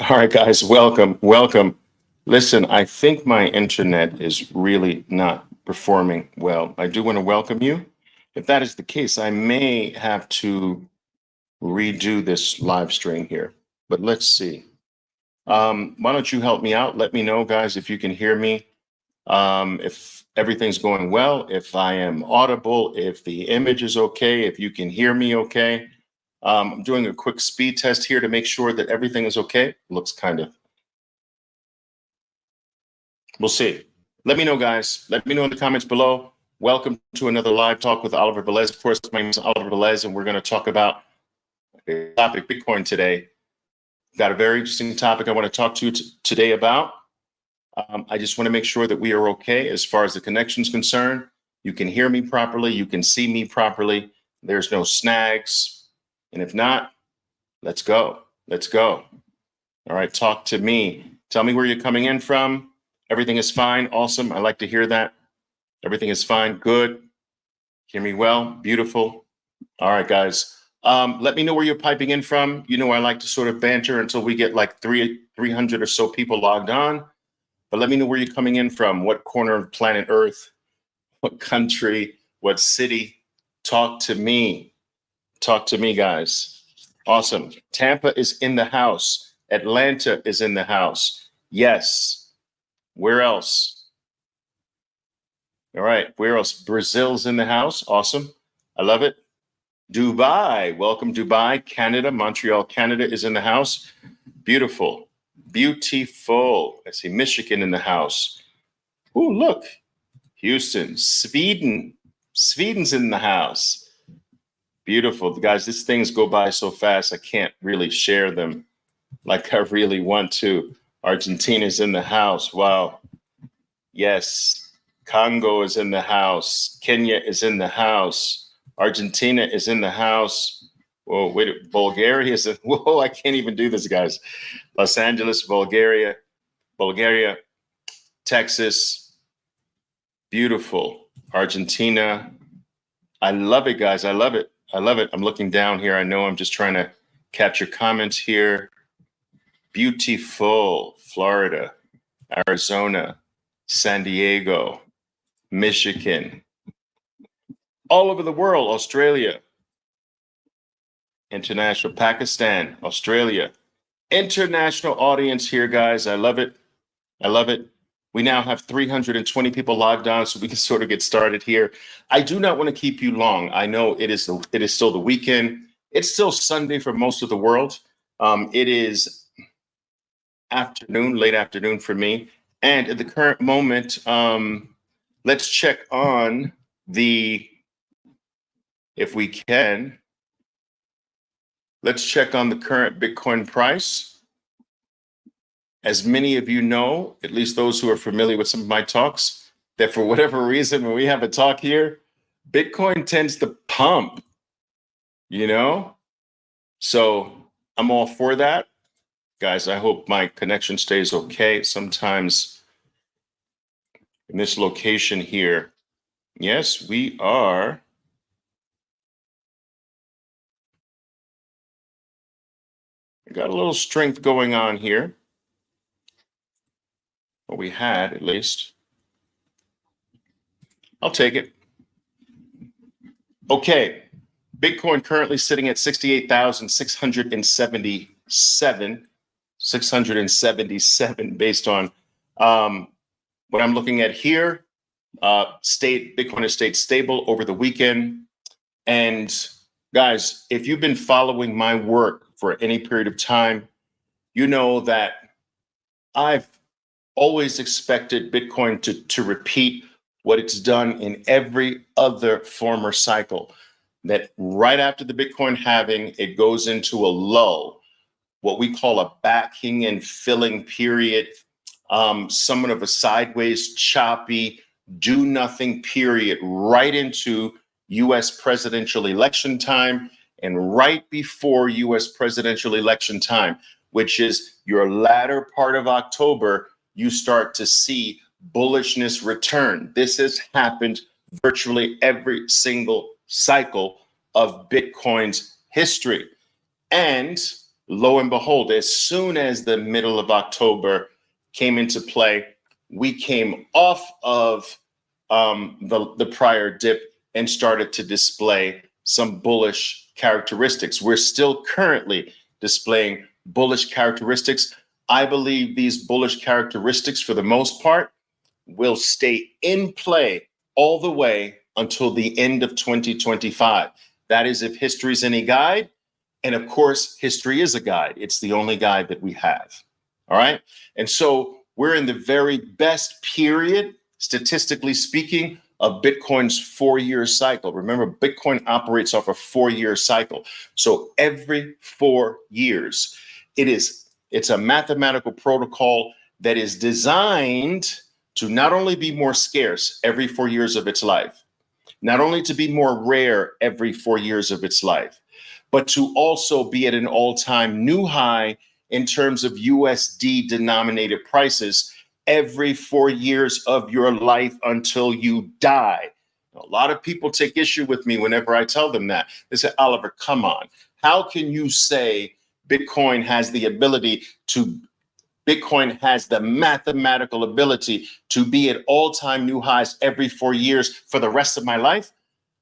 All right, guys, welcome, welcome. Listen, I think my internet is really not performing well. I do want to welcome you. If that is the case, I may have to redo this live stream here, but let's see. Why don't you help me out? Let me know, guys, if you can hear me, if everything's going well, if I am audible, if the image is okay, if you can hear me okay. I'm doing a quick speed test here to make sure that everything is okay. Looks kind of. We'll see. Let me know, guys. Let me know in the comments below. Welcome to another live talk with Oliver Velez. Of course, my name is Oliver Velez, and we're going to talk about the topic Bitcoin today. Got a very interesting topic I want to talk to you today about. I just want to make sure that we are okay as far as the connection is concerned. You can hear me properly. You can see me properly. There's no snags. And if not, let's go. Let's go. All right, talk to me. Tell me where you're coming in from. Everything is fine. Awesome. I like to hear that. Everything is fine. Good. Hear me well. Beautiful. All right, guys. Let me know where you're piping in from. You know, I like to sort of banter until we get like 300 or so people logged on. But let me know where you're coming in from. What corner of planet Earth? What country? What city? Talk to me. Talk to me, guys. Awesome. Tampa is in the house. Atlanta is in the house. Yes. Where else? All right. Where else? Brazil's in the house. Awesome. I love it. Dubai. Welcome, Dubai. Canada, Montreal, Canada is in the house. Beautiful. Beautiful. I see Michigan in the house. Oh, look. Houston. Sweden. Sweden's in the house. Beautiful. Guys, these things go by so fast, I can't really share them like I really want to. Argentina's in the house. Wow. Yes. Congo is in the house. Kenya is in the house. Argentina is in the house. Whoa, wait, Bulgaria is in, whoa, I can't even do this, guys. Los Angeles, Bulgaria, Texas, beautiful. Argentina. I love it, guys. I love it. I love it. I'm looking down here. I know I'm just trying to capture comments here. Beautiful. Florida, Arizona, San Diego, Michigan, all over the world, Australia, international, Pakistan, Australia, international audience here, guys. I love it. I love it. We now have 320 people logged on, so we can sort of get started here. I do not want to keep you long. I know it is still the weekend. It's still Sunday for most of the world. It is afternoon, late afternoon for me. And at the current moment, let's check on if we can, let's check on the current Bitcoin price. As many of you know, at least those who are familiar with some of my talks, that for whatever reason, when we have a talk here, Bitcoin tends to pump, you know? So I'm all for that. Guys, I hope my connection stays okay. Sometimes in this location here, yes, we are. Got a little strength going on here. What we had, at least. I'll take it. Okay. Bitcoin currently sitting at 68,677, 677 based on what I'm looking at here. Bitcoin has stayed stable over the weekend. And guys, if you've been following my work for any period of time, you know that I've always expected Bitcoin to repeat what it's done in every other former cycle. That right after the Bitcoin halving, it goes into a lull, what we call a backing and filling period, somewhat of a sideways, choppy, do nothing period, right into US presidential election time and right before US presidential election time, which is your latter part of October, you start to see bullishness return. This has happened virtually every single cycle of Bitcoin's history. And lo and behold, as soon as the middle of October came into play, we came off of the prior dip and started to display some bullish characteristics. We're still currently displaying bullish characteristics. I believe these bullish characteristics, for the most part, will stay in play all the way until the end of 2025. That is, if history is any guide. And of course, history is a guide. It's the only guide that we have. All right. And so we're in the very best period, statistically speaking, of Bitcoin's 4-year cycle. Remember, Bitcoin operates off a 4-year cycle. So every 4 years, it's a mathematical protocol that is designed to not only be more scarce every 4 years of its life, not only to be more rare every 4 years of its life, but to also be at an all-time new high in terms of USD denominated prices every 4 years of your life until you die. A lot of people take issue with me whenever I tell them that. They say, Oliver, come on. How can you say Bitcoin has the mathematical ability to be at all-time new highs every 4 years for the rest of my life?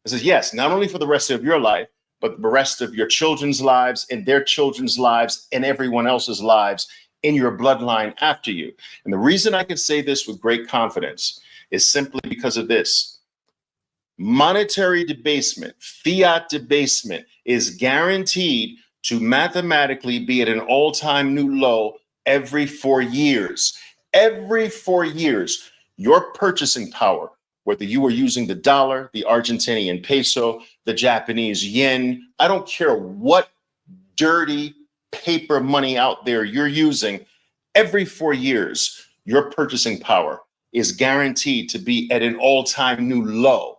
I says, yes, not only for the rest of your life, but the rest of your children's lives and their children's lives and everyone else's lives in your bloodline after you. And the reason I can say this with great confidence is simply because of this. Monetary debasement, fiat debasement, is guaranteed to mathematically be at an all-time new low every 4 years. Every 4 years, your purchasing power, whether you are using the dollar, the Argentinian peso, the Japanese yen, I don't care what dirty paper money out there you're using, every 4 years, your purchasing power is guaranteed to be at an all-time new low.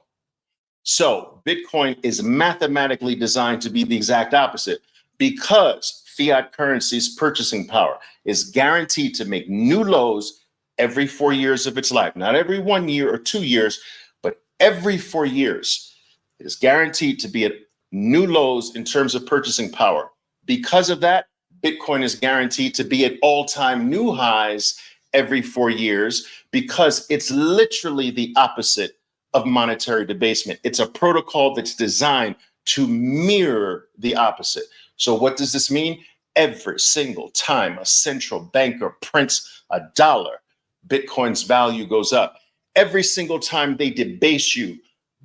So Bitcoin is mathematically designed to be the exact opposite, because fiat currency's purchasing power is guaranteed to make new lows every 4 years of its life. Not every 1 year or 2 years, but every 4 years. It is guaranteed to be at new lows in terms of purchasing power. Because of that, Bitcoin is guaranteed to be at all-time new highs every 4 years, because it's literally the opposite of monetary debasement. It's a protocol that's designed to mirror the opposite. So what does this mean? Every single time a central banker prints a dollar, Bitcoin's value goes up. Every single time they debase you,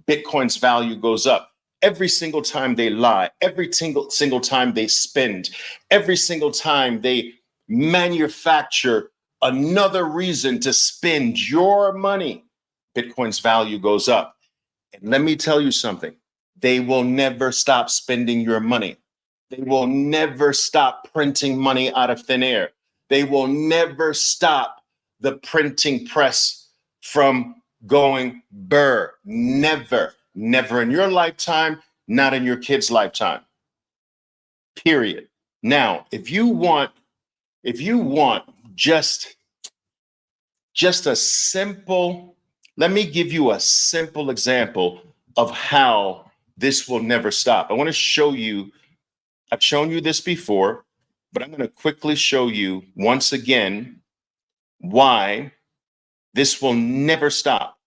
Bitcoin's value goes up. Every single time they lie, every single time they spend, every single time they manufacture another reason to spend your money, Bitcoin's value goes up. And let me tell you something. They will never stop spending your money. They will never stop printing money out of thin air. They will never stop the printing press from going burr. Never, never in your lifetime, not in your kid's lifetime. Period. Now, if you want just a simple, let me give you a simple example of how this will never stop. I want to show you, I've shown you this before, but I'm going to quickly show you once again why this will never stop.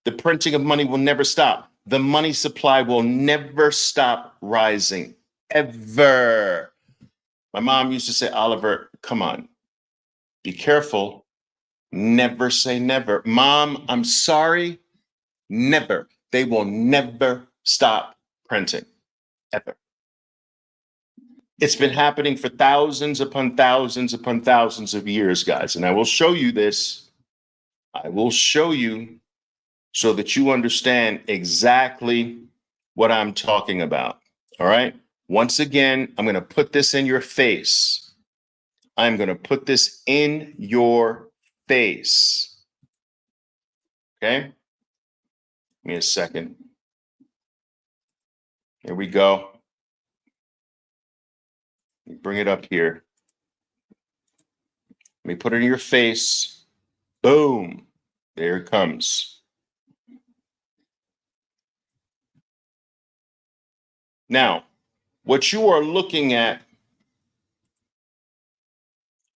The printing of money will never stop. The money supply will never stop rising, ever. My mom used to say, Oliver, come on, be careful. Never say never. Mom, I'm sorry. Never. They will never stop printing, ever. It's been happening for thousands upon thousands upon thousands of years, guys. And I will show you this. I will show you so that you understand exactly what I'm talking about. All right. Once again, I'm going to put this in your face. I'm going to put this in your face. Okay. Give me a second. Here we go. Bring it up here. Let me put it in your face. Boom. There it comes. Now, what you are looking at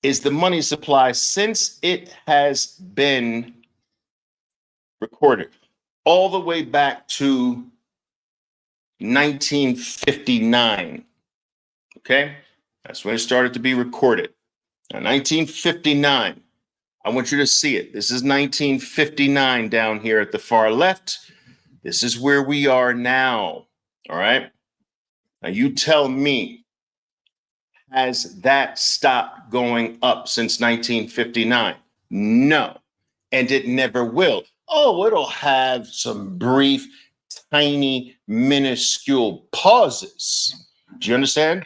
is the money supply since it has been recorded all the way back to 1959. Okay, that's when it started to be recorded. Now, 1959, I want you to see it. This is 1959 down here at the far left. This is where we are now. All right. Now, you tell me, has that stopped going up since 1959? No. And it never will. Oh, it'll have some brief, tiny, minuscule pauses. Do you understand?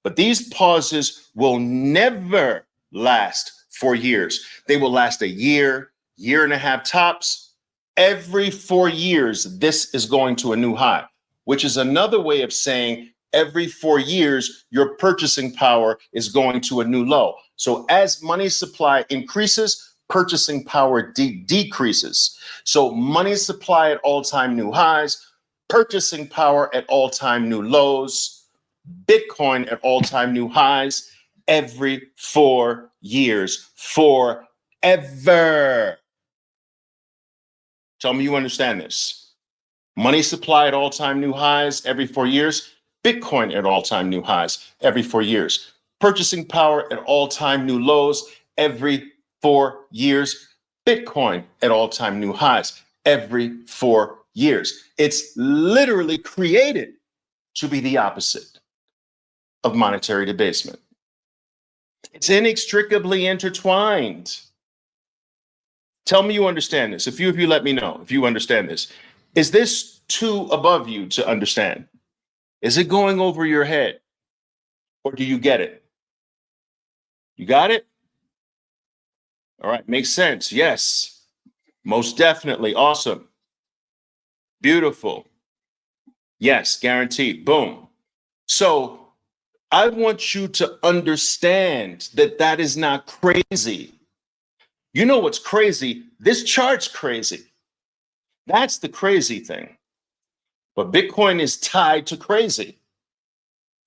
But these pauses will never last for years. They will last a year, year and a half tops. Every 4 years, this is going to a new high, which is another way of saying every 4 years, your purchasing power is going to a new low. So as money supply increases, purchasing power decreases. So money supply at all-time new highs, purchasing power at all-time new lows, Bitcoin at all-time new highs every 4 years, forever. Tell me you understand this. Money supply at all-time new highs every 4 years, Bitcoin at all-time new highs every 4 years, purchasing power at all-time new lows every 4 years, Bitcoin at all-time new highs every 4 years. It's literally created to be the opposite of monetary debasement. It's inextricably intertwined. Tell me you understand this. A few of you let me know if you understand this. Is this too above you to understand? Is it going over your head? Or do you get it? You got it? All right, makes sense. Yes, most definitely. Awesome. Beautiful. Yes, guaranteed. Boom. So I want you to understand that that is not crazy. You know what's crazy? This chart's crazy. That's the crazy thing. But Bitcoin is tied to crazy.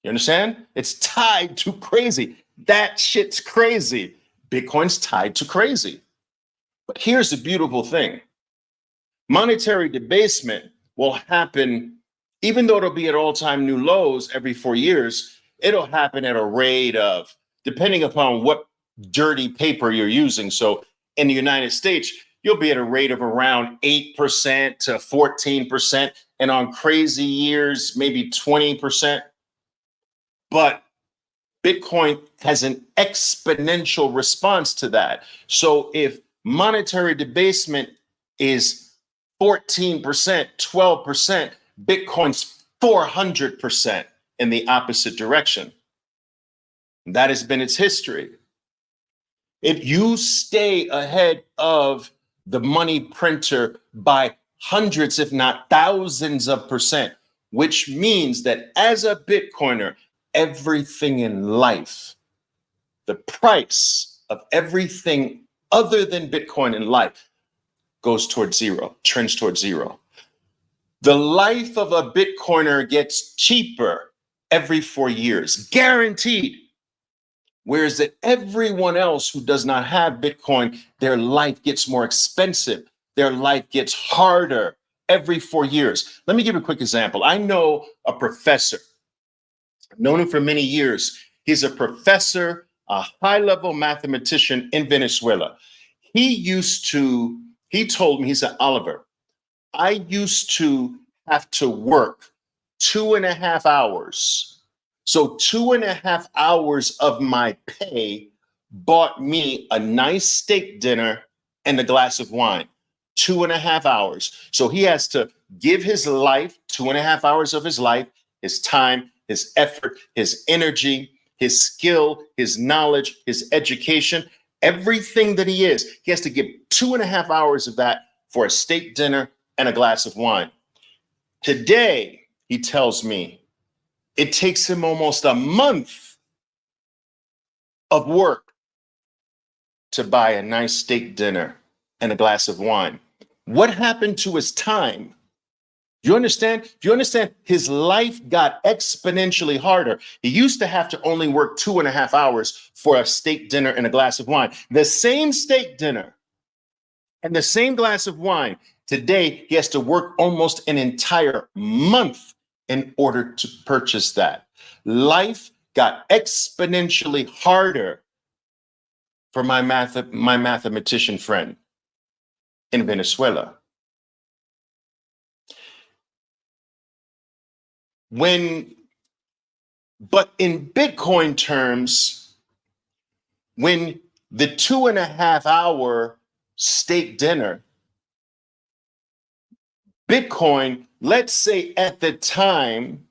You understand? It's tied to crazy. That shit's crazy. Bitcoin's tied to crazy. But here's the beautiful thing. Monetary debasement will happen, even though it'll be at all-time new lows every 4 years, it'll happen at a rate of, depending upon what dirty paper you're using. So in the United States, you'll be at a rate of around 8% to 14%, and on crazy years, maybe 20%. But Bitcoin has an exponential response to that. So if monetary debasement is 14%, 12%, Bitcoin's 400% in the opposite direction. That has been its history. If you stay ahead of the money printer by hundreds, if not thousands of percent, which means that as a Bitcoiner, everything in life, the price of everything other than Bitcoin in life goes towards zero, trends towards zero. The life of a Bitcoiner gets cheaper every 4 years, guaranteed. Whereas that everyone else who does not have Bitcoin, their life gets more expensive. Their life gets harder every 4 years. Let me give you a quick example. I know a professor. I've known him for many years. He's a professor, a high-level mathematician in Venezuela. He told me, he said, Oliver, I used to have to work 2.5 hours. So 2.5 hours of my pay bought me a nice steak dinner and a glass of wine. 2.5 hours. So he has to give his life, 2.5 hours of his life, his time, his effort, his energy, his skill, his knowledge, his education, everything that he is. He has to give 2.5 hours of that for a steak dinner and a glass of wine. Today, he tells me, it takes him almost a month of work to buy a nice steak dinner and a glass of wine. What happened to his time? Do you understand? Do you understand? His life got exponentially harder. He used to have to only work 2.5 hours for a steak dinner and a glass of wine. The same steak dinner and the same glass of wine. Today, he has to work almost an entire month in order to purchase that. Life got exponentially harder for my mathematician friend in Venezuela. But in Bitcoin terms, when the 2.5 hour steak dinner, Bitcoin, let's say at the time,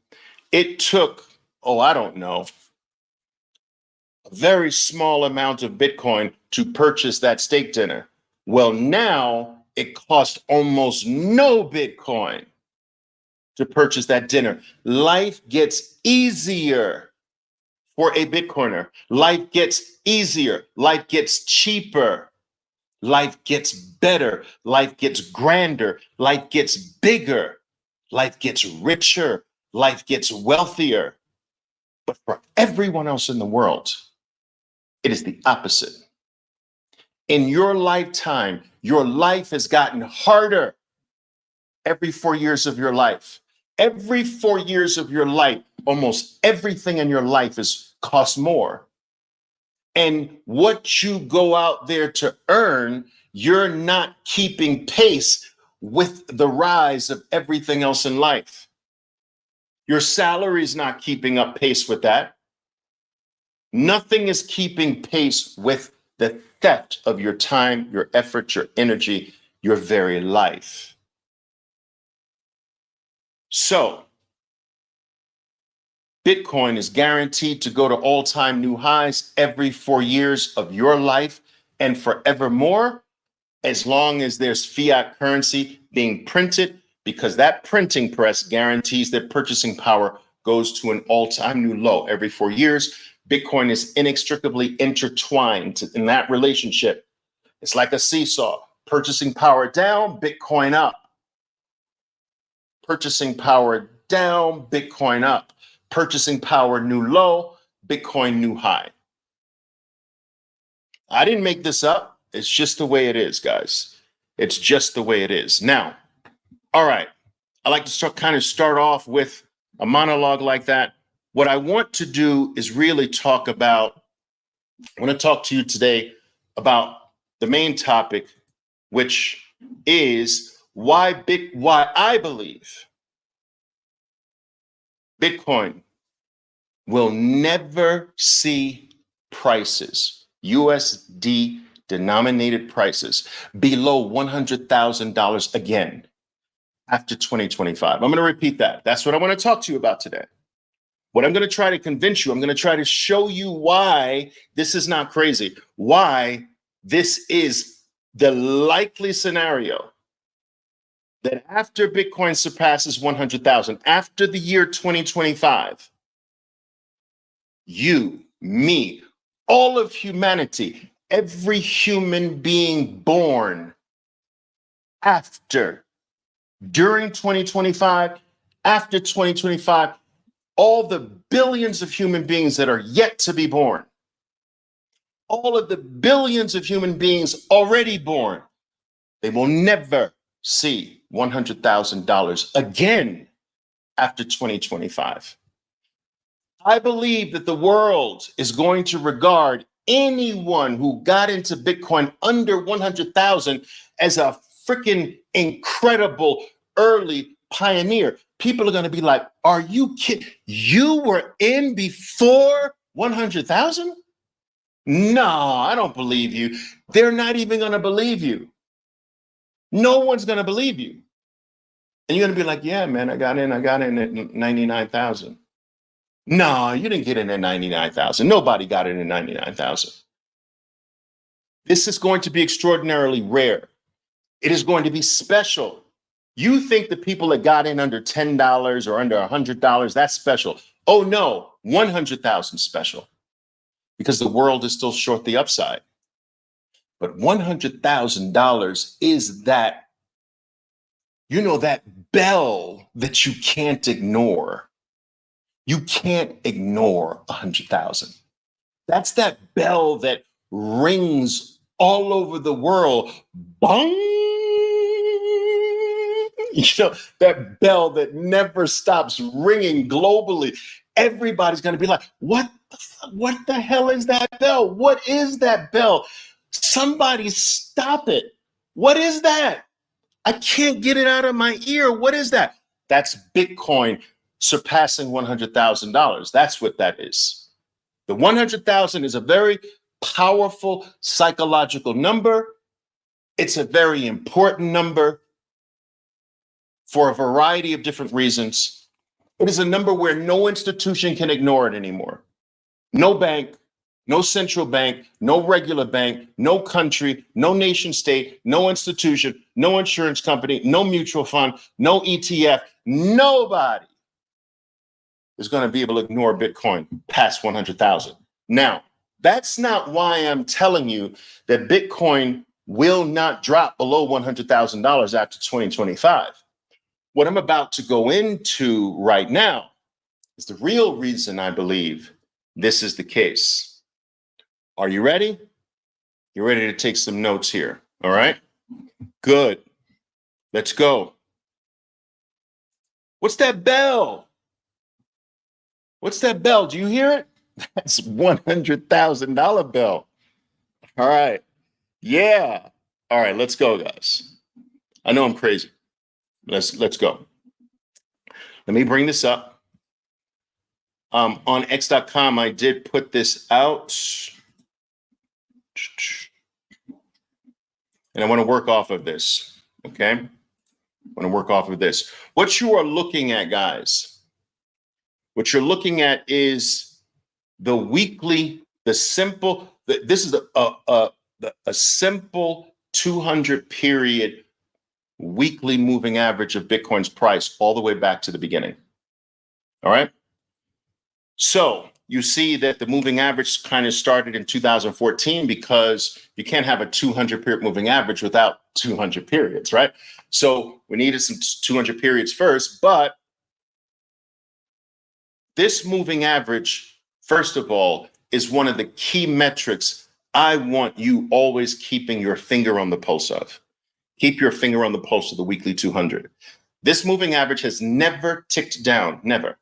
it took, I don't know, a very small amount of Bitcoin to purchase that steak dinner. Well, now it costs almost no Bitcoin to purchase that dinner. Life gets easier for a Bitcoiner. Life gets easier. Life gets cheaper. Life gets better. Life gets grander. Life gets bigger. Life gets richer. Life gets wealthier. But for everyone else in the world, it is the opposite. In your lifetime, your life has gotten harder every 4 years of your life. Every 4 years of your life, almost everything in your life is cost more. And what you go out there to earn, you're not keeping pace with the rise of everything else in life. Your salary is not keeping up pace with that. Nothing is keeping pace with the theft of your time, your effort, your energy, your very life. So, Bitcoin is guaranteed to go to all-time new highs every 4 years of your life and forevermore, as long as there's fiat currency being printed, because that printing press guarantees that purchasing power goes to an all-time new low every 4 years. Bitcoin is inextricably intertwined in that relationship. It's like a seesaw. Purchasing power down, Bitcoin up. Purchasing power down, Bitcoin up. Purchasing power new low, Bitcoin new high. I didn't make this up. It's just the way it is, guys. It's just the way it is. Now, all right. I like to start off with a monologue like that. What I want to do is really talk about, I want to talk to you today about the main topic, which is why I believe Bitcoin will never see prices, USD denominated prices, below $100,000 again after 2025. I'm going to repeat that. That's what I want to talk to you about today. What I'm going to try to convince you, I'm going to try to show you why this is not crazy, why this is the likely scenario that after Bitcoin surpasses 100,000, after the year 2025, you, me, all of humanity, every human being born during 2025, after 2025, all the billions of human beings that are yet to be born, all of the billions of human beings already born, they will never see $100,000 again after 2025. I believe that the world is going to regard anyone who got into Bitcoin under 100,000 as a freaking incredible early pioneer. People are going to be like, are you kidding? You were in before 100,000? No, I don't believe you. They're not even going to believe you. No one's going to believe you. And you're going to be like, yeah, man, I got in at 99,000. No, you didn't get in at 99,000. Nobody got in at 99,000. This is going to be extraordinarily rare. It is going to be special. You think the people that got in under $10 or under $100, that's special. Oh no, 100,000 special, because the world is still short the upside. But $100,000 is that You know, that bell that you can't ignore. You can't ignore 100,000. That's that bell that rings all over the world. Bong! You know, that bell that never stops ringing globally. Everybody's going to be like, what the hell is that bell? What is that bell? Somebody stop it. What is that? I can't get it out of my ear. What is that? That's Bitcoin surpassing $100,000. That's what that is. The 100,000 is a very powerful psychological number. It's a very important number for a variety of different reasons. It is a number where no institution can ignore it anymore. No bank, no central bank, no regular bank, no country, no nation state, no institution, no insurance company, no mutual fund, no ETF, nobody is going to be able to ignore Bitcoin past 100,000. Now, that's not why I'm telling you that Bitcoin will not drop below $100,000 after 2025. What I'm about to go into right now is the real reason I believe this is the case. Are you ready? You're ready to take some notes here. All right. Good. Let's go. What's that bell? What's that bell? Do you hear it? That's $100,000 bell. All right. Yeah. All right. Let's go, guys. I know I'm crazy. Let's go. Let me bring this up. On X.com, I did put this out. And I want to work off of this. Okay. I want to work off of this. What you are looking at, guys, what you're looking at is the weekly, this is a simple 200 period weekly moving average of Bitcoin's price all the way back to the beginning. All right. So you see that the moving average kind of started in 2014 because you can't have a 200 period moving average without 200 periods, right? So we needed some 200 periods first, but this moving average, first of all, is one of the key metrics I want you always keeping your finger on the pulse of. Keep your finger on the pulse of the weekly 200. This moving average has never ticked down, never,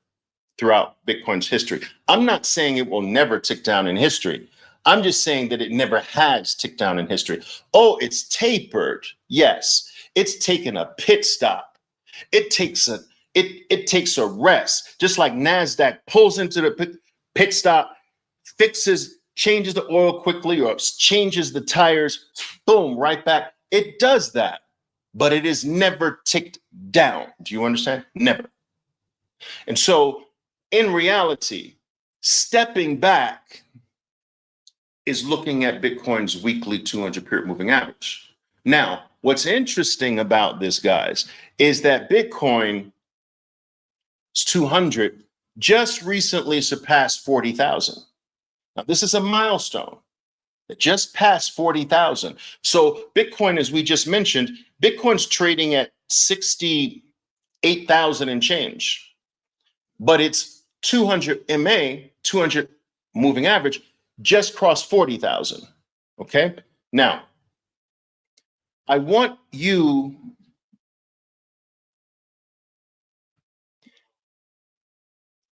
throughout Bitcoin's history. I'm not saying it will never tick down in history. I'm just saying that it never has ticked down in history. Oh, it's tapered. Yes, it's taken a pit stop. It takes a rest, just like NASDAQ pulls into the pit stop, changes the oil quickly or changes the tires, boom, right back. It does that, but it is never ticked down. Do you understand? Never. And so in reality, stepping back is looking at Bitcoin's weekly 200 period moving average. Now, what's interesting about this, guys, is that Bitcoin's 200 just recently surpassed 40,000. Now, this is a milestone that just passed 40,000. So Bitcoin, as we just mentioned, Bitcoin's trading at 68,000 and change, but it's 200 MA, 200 moving average, just crossed 40,000. Okay. Now, I want you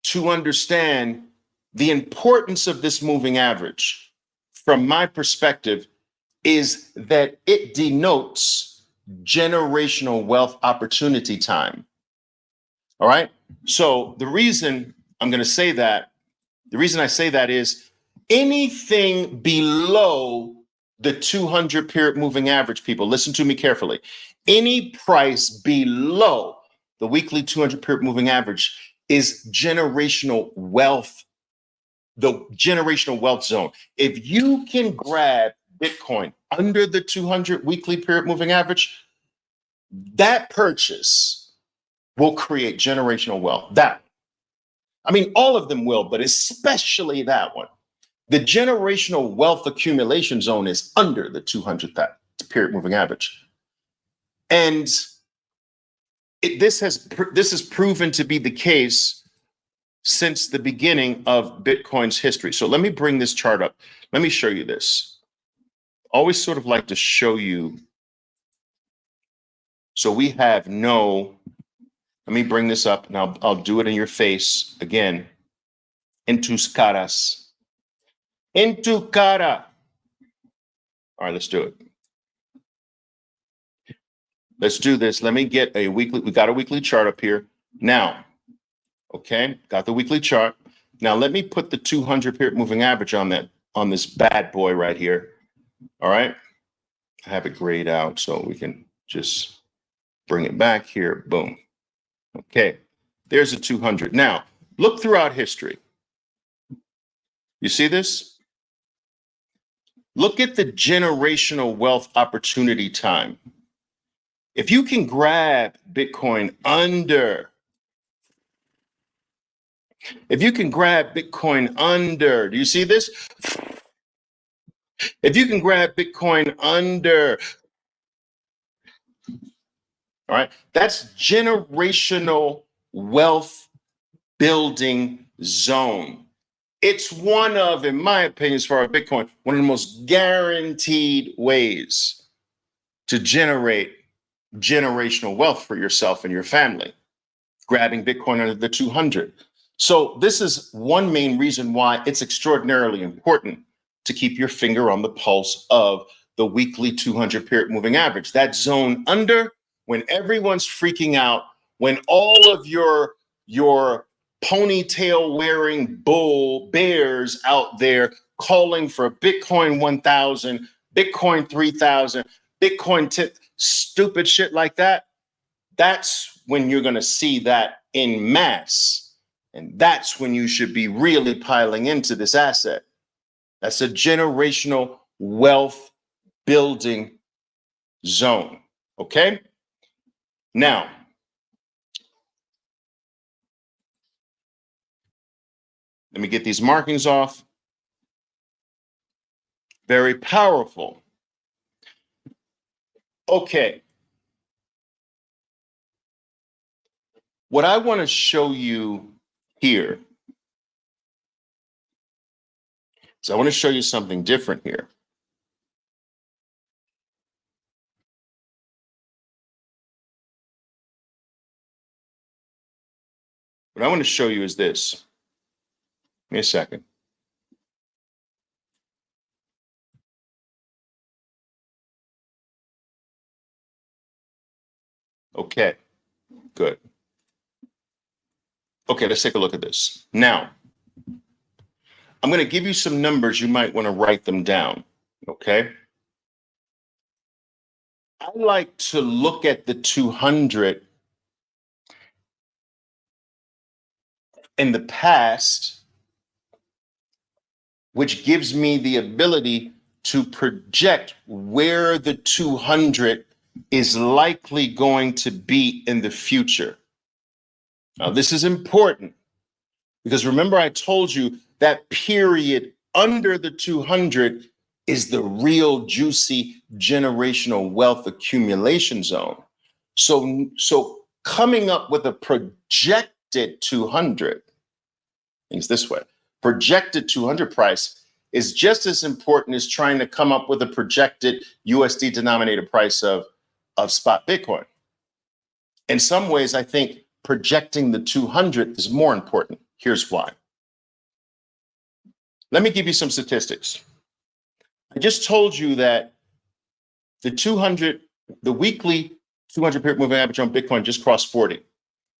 to understand the importance of this moving average. From my perspective, is that it denotes generational wealth opportunity time. All right. So the reason I'm going to say that, the reason I say that is anything below the 200 period moving average, people, listen to me carefully. Any price below the weekly 200 period moving average is generational wealth, the generational wealth zone. If you can grab Bitcoin under the 200 weekly period moving average, that purchase will create generational wealth. I mean, all of them will, but especially that one. The generational wealth accumulation zone is under the 200 period moving average. And this has proven to be the case since the beginning of Bitcoin's history. So let me bring this chart up. Let me show you this. Always sort of like to show you. So we have no, let me bring this up and I'll do it in your face again. En tus caras. En tu cara. All right, let's do it. Let's do this. Let me get a weekly. We got a weekly chart up here. Now, okay, got the weekly chart. Now let me put the 200 period moving average on this bad boy right here. All right. I have it grayed out so we can just bring it back here. Boom. Okay. There's a 200. Now, look throughout history. You see this? Look at the generational wealth opportunity time. If you can grab Bitcoin under, do you see this? If you can grab Bitcoin under, all right, that's generational wealth building zone. It's one of, in my opinion, as far as Bitcoin, one of the most guaranteed ways to generate generational wealth for yourself and your family, grabbing Bitcoin under the 200. So this is one main reason why it's extraordinarily important to keep your finger on the pulse of the weekly 200 period moving average. That zone under, when everyone's freaking out, when all of your ponytail wearing bull bears out there calling for Bitcoin 1,000, Bitcoin 3,000, Bitcoin tip, stupid shit like that, that's when you're going to see that in mass. And that's when you should be really piling into this asset. That's a generational wealth building zone. Okay? Now, let me get these markings off. Very powerful. Okay. What I want to show you here is I want to show you something different here. What I want to show you is this. Give me a second. Okay, good. Okay, let's take a look at this. Now, I'm going to give you some numbers. You might want to write them down, okay? I like to look at the 200 in the past, which gives me the ability to project where the 200 is likely going to be in the future. Now, this is important because remember I told you that period under the 200 is the real juicy generational wealth accumulation zone. So coming up with a projected 200 means this way. Projected 200 price is just as important as trying to come up with a projected USD denominated price of spot Bitcoin. In some ways, I think projecting the 200 is more important. Here's why. Let me give you some statistics. I just told you that the weekly 200 period moving average on Bitcoin just crossed 40.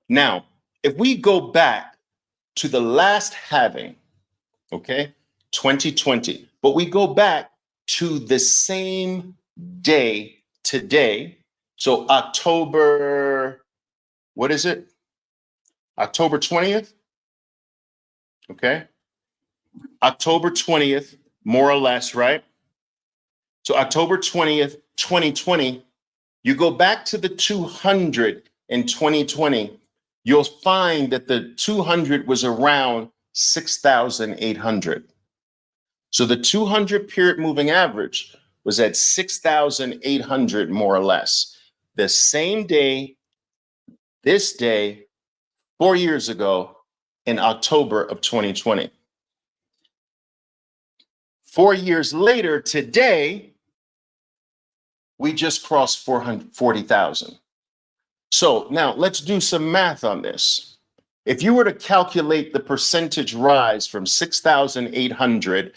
Now, if we go back to the last halving, okay, 2020, but we go back to the same day today, so October, what is it? October 20th, okay? October 20th, more or less, right? So October 20th, 2020, you go back to the 200 in 2020, you'll find that the 200 was around 6,800. So the 200 period moving average was at 6,800 more or less. The same day this day 4 years ago in October of 2020. 4 years later, today, we just crossed 440,000. So now let's do some math on this. If you were to calculate the percentage rise from 6,800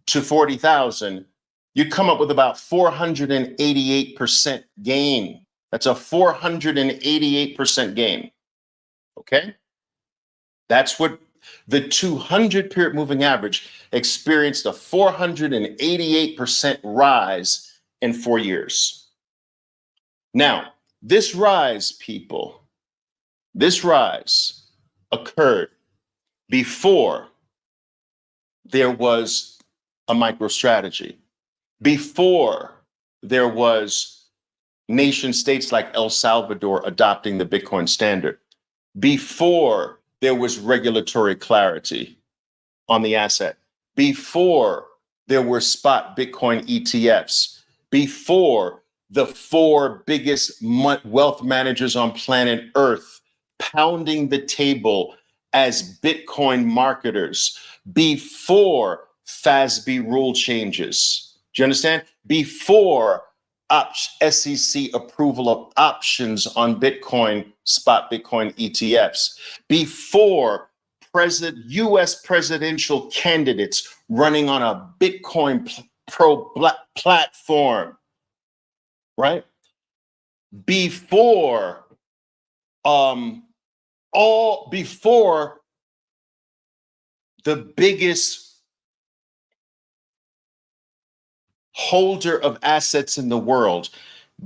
to 40,000, you come up with about 488% gain. That's a 488% gain. Okay? That's what the 200 period moving average experienced, a 488% rise in 4 years. Now, this rise, people, this rise occurred before there was a MicroStrategy, before there was nation states like El Salvador adopting the Bitcoin standard, before there was regulatory clarity on the asset, before there were spot Bitcoin ETFs, before the 4 biggest wealth managers on planet Earth pounding the table as Bitcoin marketers, before FASB rule changes. Do you understand? Before SEC approval of options on Bitcoin, spot Bitcoin ETFs, before US presidential candidates running on a Bitcoin pro platform, right? Before before the biggest holder of assets in the world,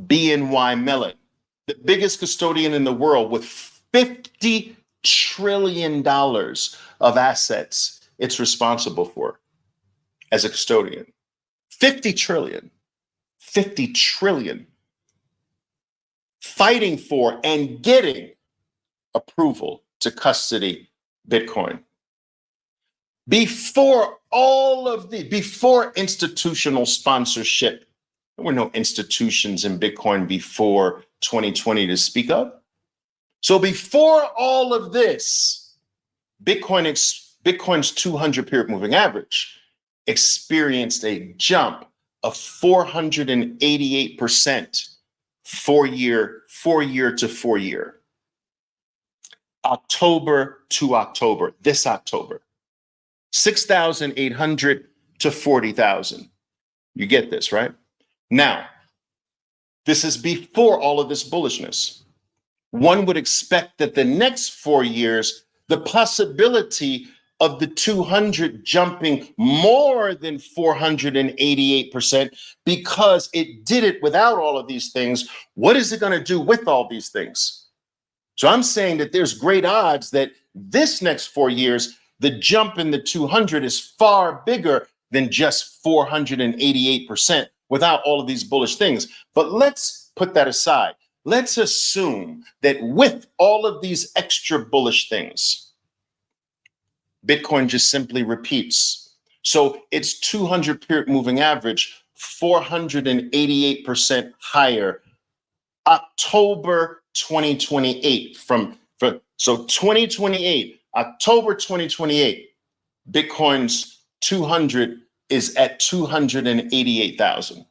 BNY Mellon, the biggest custodian in the world with $50 trillion of assets it's responsible for as a custodian. 50 trillion. Fighting for and getting approval to custody Bitcoin. Before before institutional sponsorship, there were no institutions in Bitcoin before 2020 to speak of. So before all of this, Bitcoin's 200 period moving average experienced a jump of 488% 4 year to 4 year. October to October, this October, 6,800 to 40,000. You get this, right? Now, this is before all of this bullishness. One would expect that the next 4 years, the possibility of the 200 jumping more than 488% because it did it without all of these things. What is it going to do with all these things? So I'm saying that there's great odds that this next 4 years, the jump in the 200 is far bigger than just 488% without all of these bullish things. But let's put that aside. Let's assume that with all of these extra bullish things, Bitcoin just simply repeats. So it's 200 period moving average, 488% higher. October 2028 so 2028, October 2028, Bitcoin's 200 is at 288,000.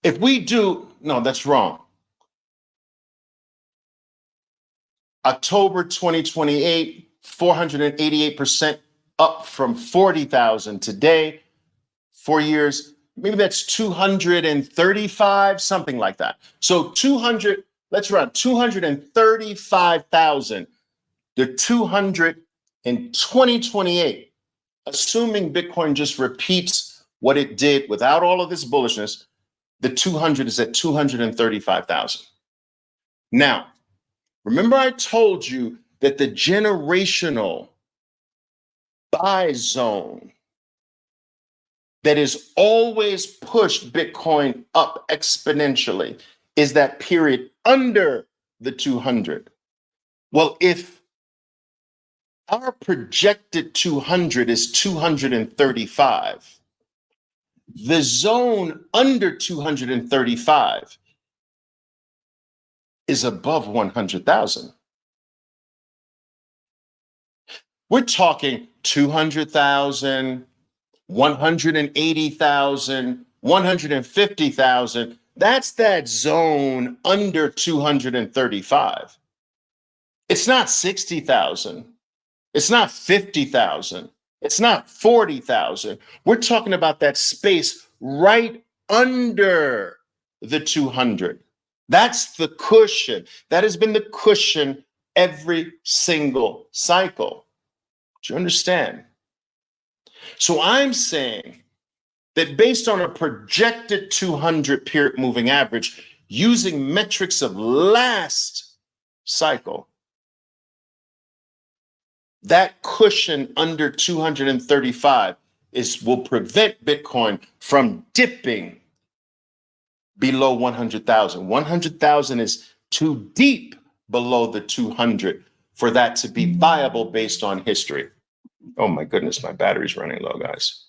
If we do, no, that's wrong. October 2028, 488% up from 40,000 today, 4 years. Maybe that's 235, something like that. So 200, let's run 235,000. The 200 in 2028, assuming Bitcoin just repeats what it did without all of this bullishness, the 200 is at 235,000. Now, remember I told you that the generational buy zone that is always pushed Bitcoin up exponentially is that period under the 200. Well, if our projected 200 is 235, the zone under 235 is above 100,000. We're talking 200,000, 180,000, 150,000. That's that zone under 235. It's not 60,000. It's not 50,000. It's not 40,000. We're talking about that space right under the 200. That's the cushion. That has been the cushion every single cycle. Do you understand? So I'm saying that based on a projected 200 period moving average, using metrics of last cycle, that cushion under 235 will prevent Bitcoin from dipping below 100,000. 100,000 is too deep below the 200 for that to be viable based on history. Oh my goodness, my battery's running low, guys.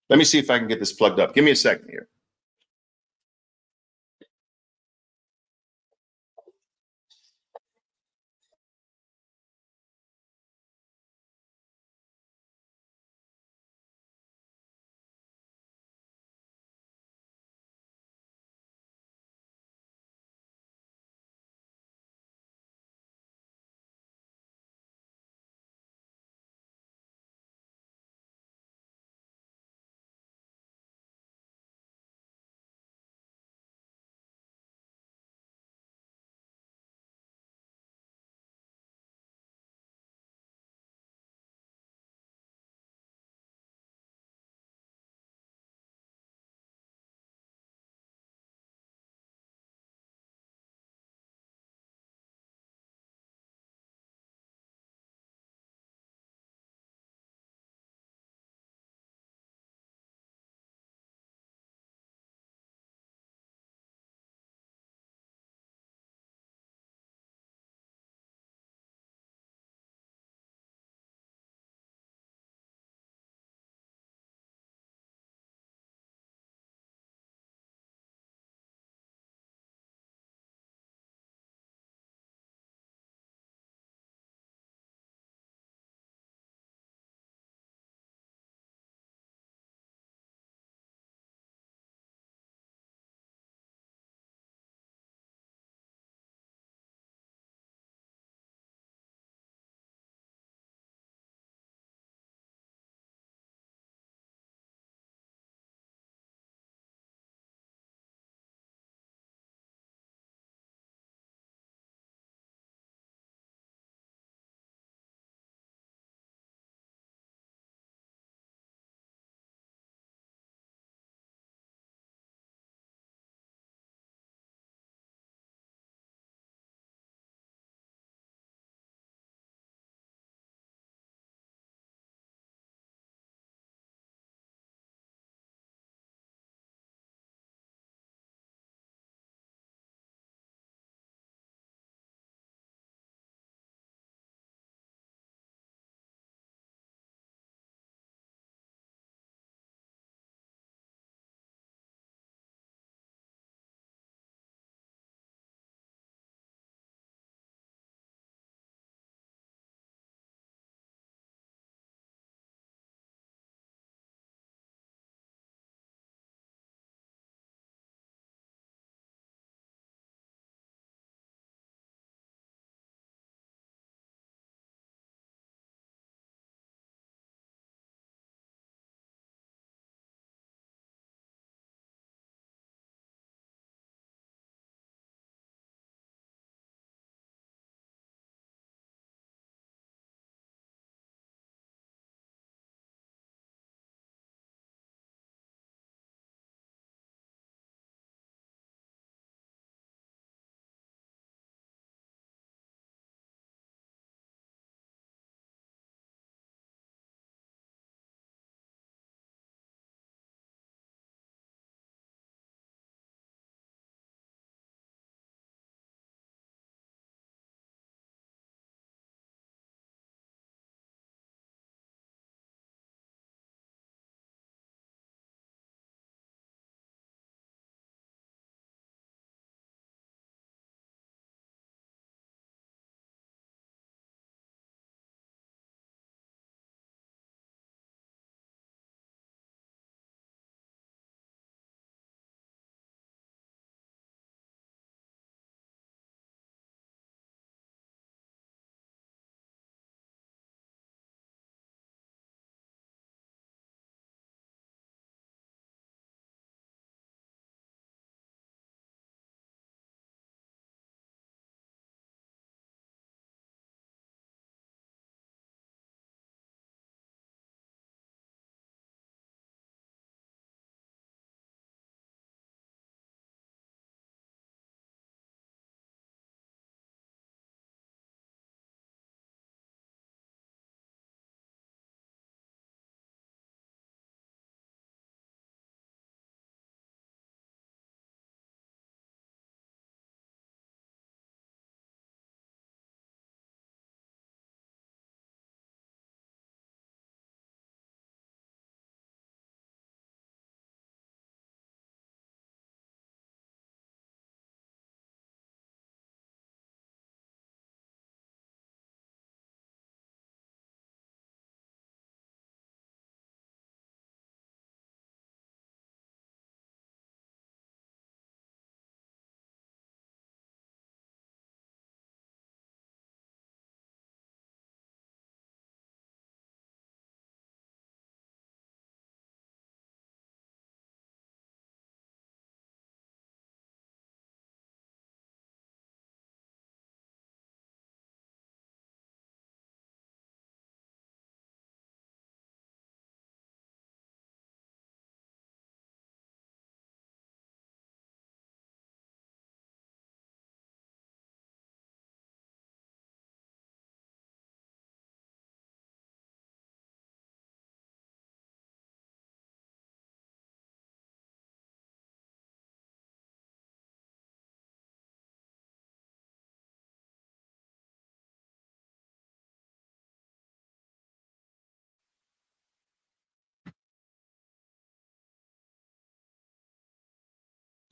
Let me see if I can get this plugged up. Give me a second here.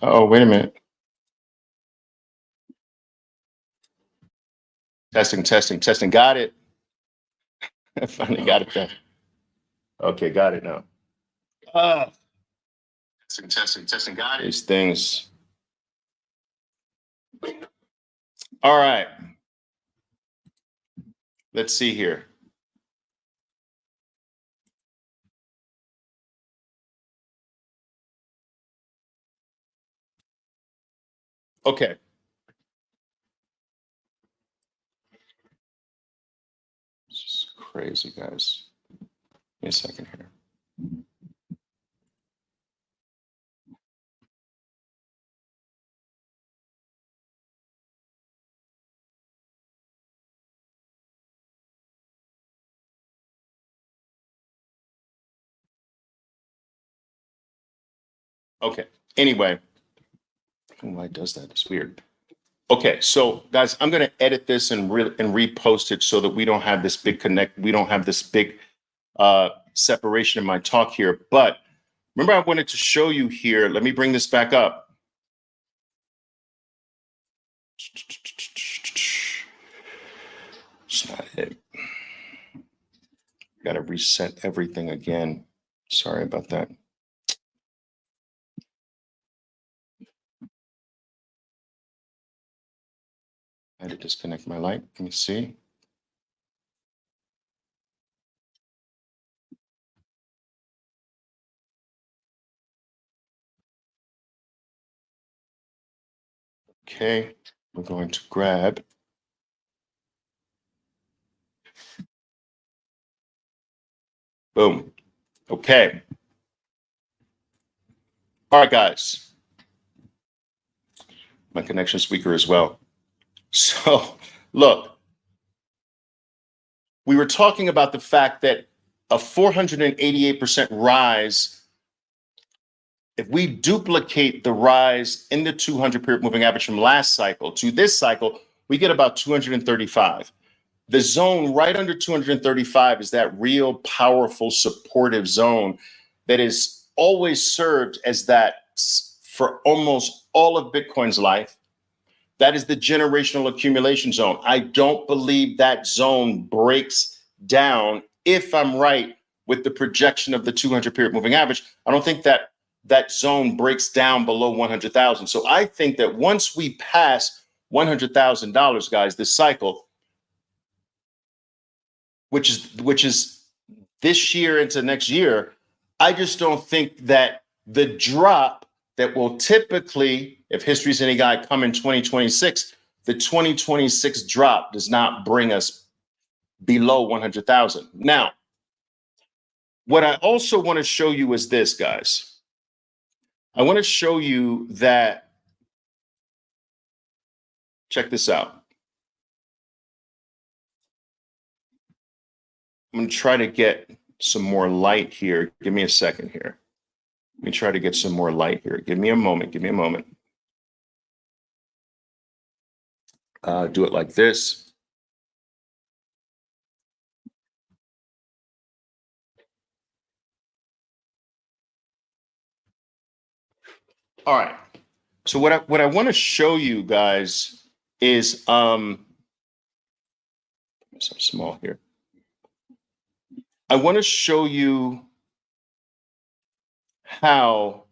Oh, wait a minute. Testing, testing, testing. Got it. I finally got it done. Okay, got it now. Testing, testing, testing. Got it. These things. All right. Let's see here. Okay. This is crazy, guys. Give me a second here. Okay. Anyway, why does that? It's weird. Okay, so guys, I'm gonna edit this and repost it so that we don't have this big connect. We don't have this big separation in my talk here. But remember, I wanted to show you here. Let me bring this back up. It's not it. Got to reset everything again. Sorry about that. I had to disconnect my light. Let me see. Okay, we're going to grab. Boom. Okay. All right, guys. My connection's weaker as well. So, look, we were talking about the fact that a 488% rise, if we duplicate the rise in the 200 period moving average from last cycle to this cycle, we get about 235. The zone right under 235 is that real powerful supportive zone that is always served as that for almost all of Bitcoin's life. That is the generational accumulation zone. I don't believe that zone breaks down if I'm right with the projection of the 200 period moving average. I don't think that that zone breaks down below 100,000. So I think that once we pass $100,000, guys, this cycle, which is this year into next year, I just don't think that the drop that will typically, if history's any guide, come in 2026, the 2026 drop does not bring us below 100,000. Now, what I also want to show you is this, guys. I want to show you that, check this out. I'm going to try to get some more light here. Give me a second here. Let me try to get some more light here. Give me a moment. Give me a moment. Do it like this. All right. So what I want to show you guys is so small here. I want to show you how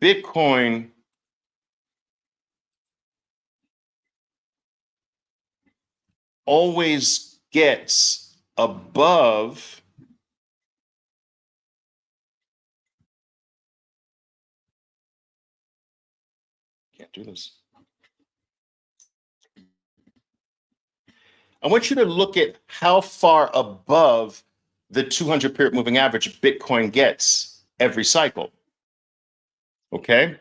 Bitcoin always gets above can't do this. I want you to look at how far above the 200 period moving average Bitcoin gets every cycle. Okay? I'm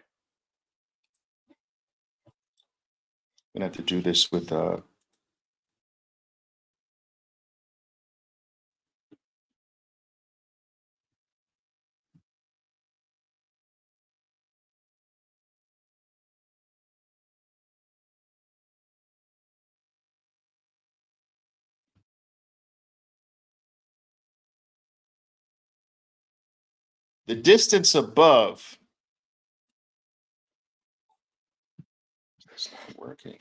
gonna have to do this with the distance above It's not working.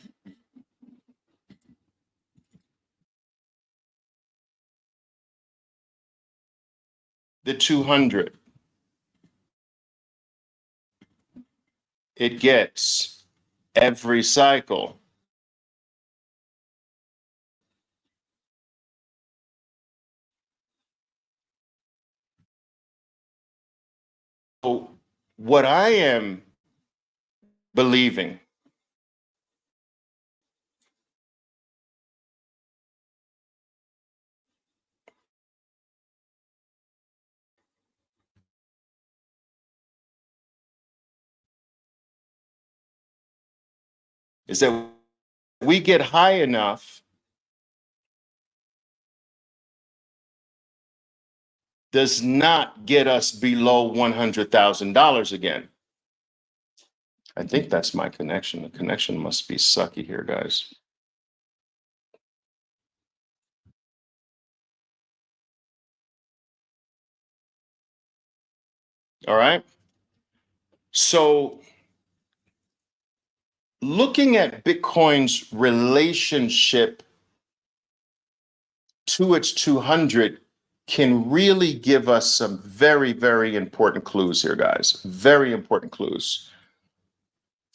The 200. It gets every cycle. So what I am believing is that we get high enough does not get us below $100,000 again. I think that's my connection. The connection must be sucky here, guys. All right. So looking at Bitcoin's relationship to its 200 can really give us some very, very important clues here, guys. Very important clues.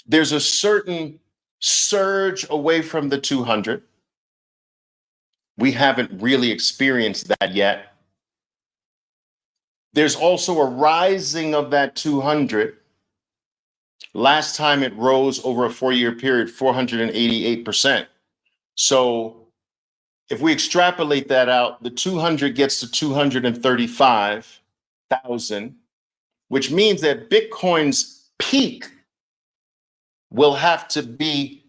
There's a certain surge away from the 200. We haven't really experienced that yet. There's also a rising of that 200. Last time it rose over a 4-year period, 488%. So if we extrapolate that out, the 200 gets to 235,000, which means that Bitcoin's peak will have to be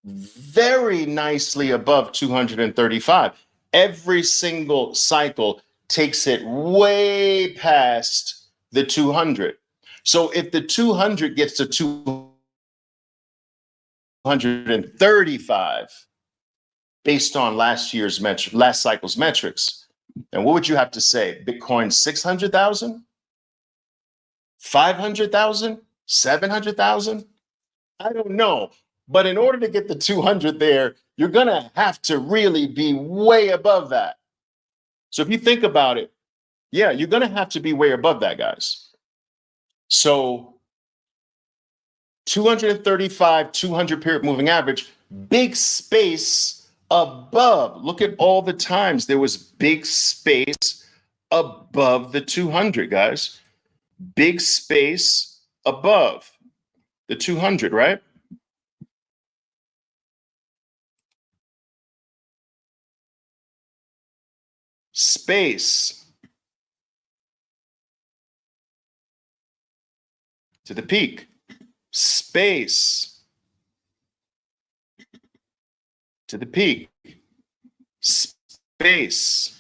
very nicely above 235. Every single cycle takes it way past the 200. So if the 200 gets to 235, based on last cycle's metrics, then what would you have to say? Bitcoin 600,000, 500,000, 700,000? I don't know. But in order to get the 200 there, you're going to have to really be way above that. So if you think about it, yeah, you're going to have to be way above that, guys. So 235, 200 period moving average, big space above. Look at all the times there was big space above the 200, guys. Big space above the 200, right? Space to the peak. Space to the peak. Space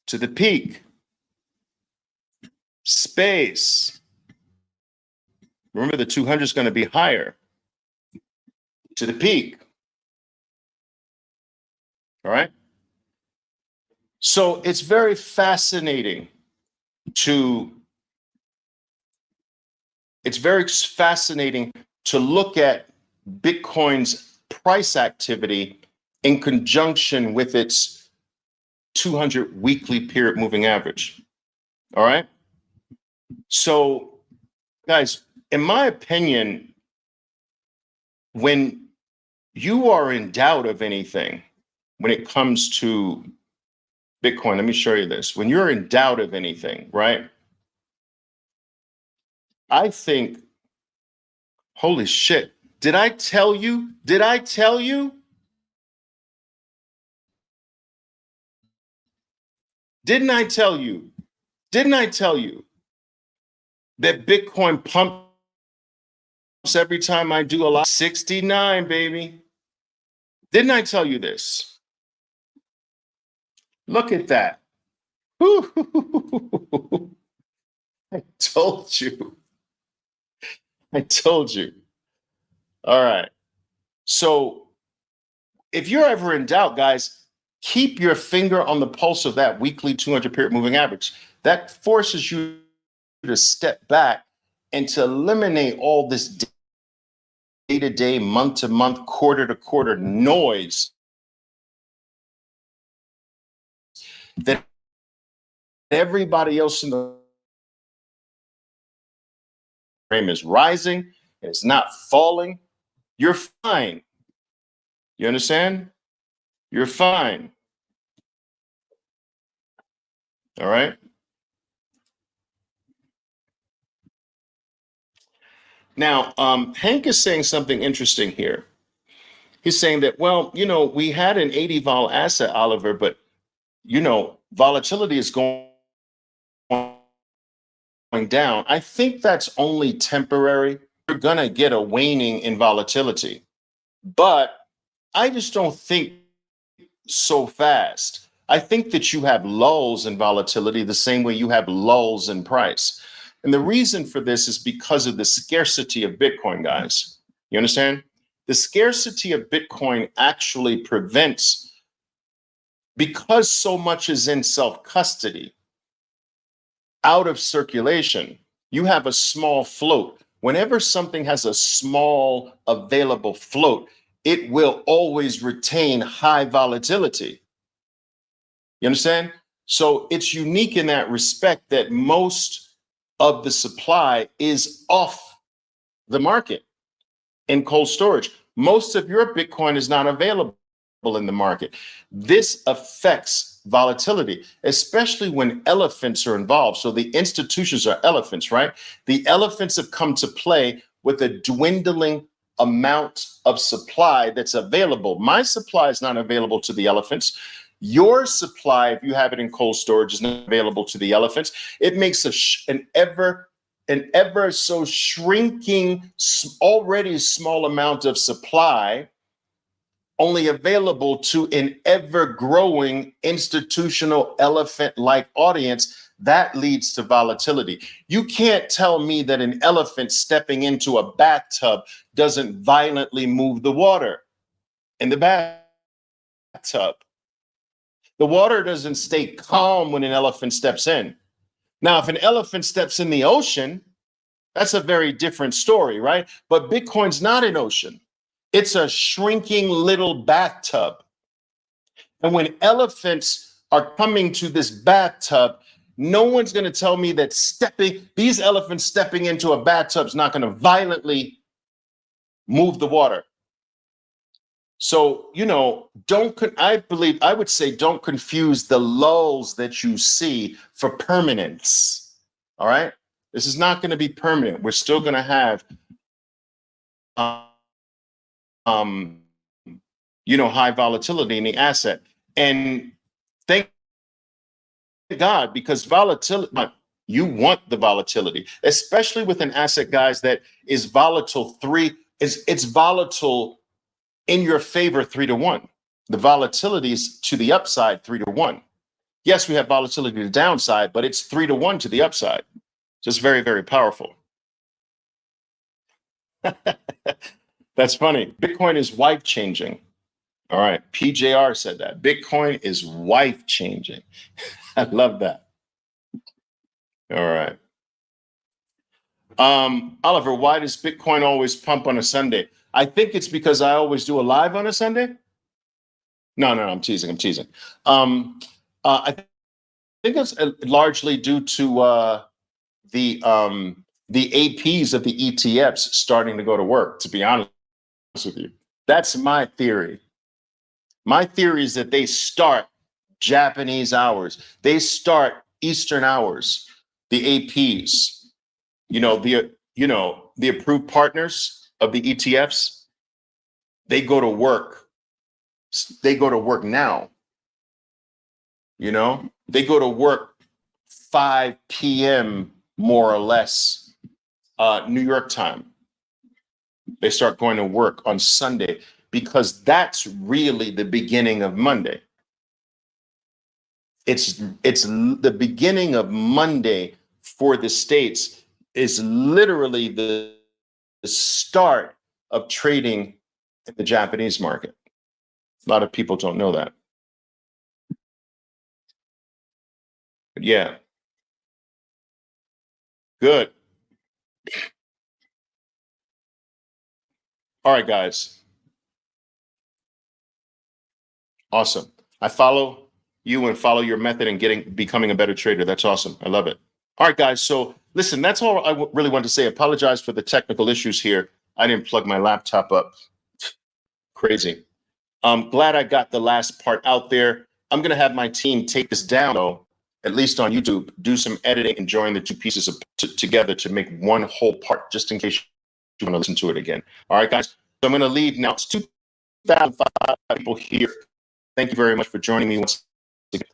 to the peak. Space. Remember, the 200 is going to be higher to the peak. All right. So it's very fascinating to look at Bitcoin's price activity in conjunction with its 200 weekly period moving average. All right. So, guys, in my opinion, when you are in doubt of anything, when it comes to Bitcoin, let me show you this. When you're in doubt of anything, right? I think, holy shit, did I tell you? Did I tell you? Didn't I tell you? Didn't I tell you that Bitcoin pumps every time I do a lot? 69, baby. Didn't I tell you this? Look at that. I told you. I told you. All right. So if you're ever in doubt, guys, keep your finger on the pulse of that weekly 200 period moving average. That forces you to step back and to eliminate all this to day, month to month, quarter to quarter noise that everybody else in the frame is rising and it's not falling, you're fine. You understand? You're fine. All right. Now, Hank is saying something interesting here. He's saying that, well, we had an 80 vol asset, Oliver, but volatility is going down. I think that's only temporary. You're gonna get a waning in volatility, but I just don't think so fast. I think that you have lulls in volatility the same way you have lulls in price. And the reason for this is because of the scarcity of Bitcoin, guys. You understand? The scarcity of Bitcoin actually prevents, because so much is in self-custody, out of circulation, you have a small float. Whenever something has a small available float, it will always retain high volatility. You understand? So it's unique in that respect that most of the supply is off the market in cold storage. Most of your Bitcoin is not available in the market. This affects volatility, especially when elephants are involved. So the institutions are elephants, right? The elephants have come to play with a dwindling amount of supply that's available. My supply is not available to the elephants. Your supply, if you have it in cold storage, is not available to the elephants. It makes an ever so shrinking, already small amount of supply only available to an ever growing institutional elephant-like audience. That leads to volatility. You can't tell me that an elephant stepping into a bathtub doesn't violently move the water in the bathtub. The water doesn't stay calm when an elephant steps in. Now, if an elephant steps in the ocean, that's a very different story, right? But Bitcoin's not an ocean. It's a shrinking little bathtub. And when elephants are coming to this bathtub, no one's going to tell me that these elephants stepping into a bathtub is not going to violently move the water. So, I would say don't confuse the lulls that you see for permanence. All right. This is not going to be permanent. We're still going to have, high volatility in the asset. And thank God, because volatility, you want the volatility, especially with an asset, guys, that is volatile it's volatile in your favor 3-to-1. The volatility is to the upside 3-to-1. Yes, we have volatility to the downside, but it's 3-to-1 to the upside. Just very, very powerful. That's funny. Bitcoin is wife changing. All right. PJR said that. Bitcoin is wife changing. I love that. All right. Oliver, why does Bitcoin always pump on a Sunday? I think it's because I always do a live on a Sunday. No, I'm teasing. I think it's largely due to the APs of the ETFs starting to go to work, to be honest with you. That's my theory. My theory is that they start Japanese hours. They start Eastern hours, the APs. The approved partners of the ETFs, they go to work. They go to work now. They go to work 5 p.m. more or less, New York time. They start going to work on Sunday because that's really the beginning of Monday. It's the beginning of Monday for the States is literally the start of trading in the Japanese market. A lot of people don't know that. But yeah. Good. All right, guys. Awesome. I follow you and follow your method and becoming a better trader. That's awesome. I love it. All right, guys. So listen, that's all I really wanted to say. Apologize for the technical issues here. I didn't plug my laptop up. Crazy. I'm glad I got the last part out there. I'm going to have my team take this down, though, at least on YouTube, do some editing and join the two pieces together to make one whole part, just in case you want to listen to it again. All right, guys. So I'm going to leave now. It's 2,005 people here. Thank you very much for joining me once again.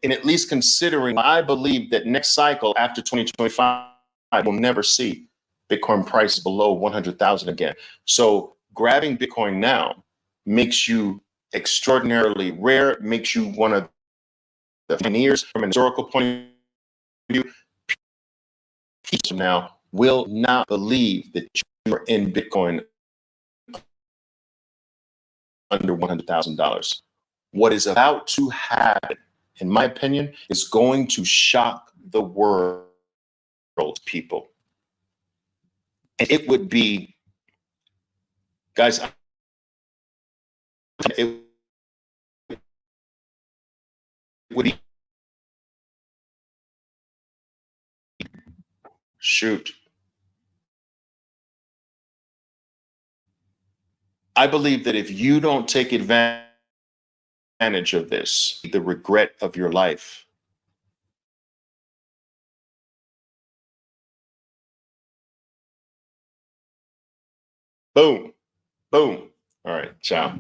And at least considering, I believe that next cycle after 2025, we'll never see Bitcoin price below 100,000 again. So grabbing Bitcoin now makes you extraordinarily rare, makes you one of the pioneers from an historical point of view. People from now will not believe that you are in Bitcoin under $100,000. What is about to happen, in my opinion, is going to shock the world, people. And it would be, guys, it would be, shoot. I believe that if you don't take advantage of this, the regret of your life. Boom, boom. All right, ciao.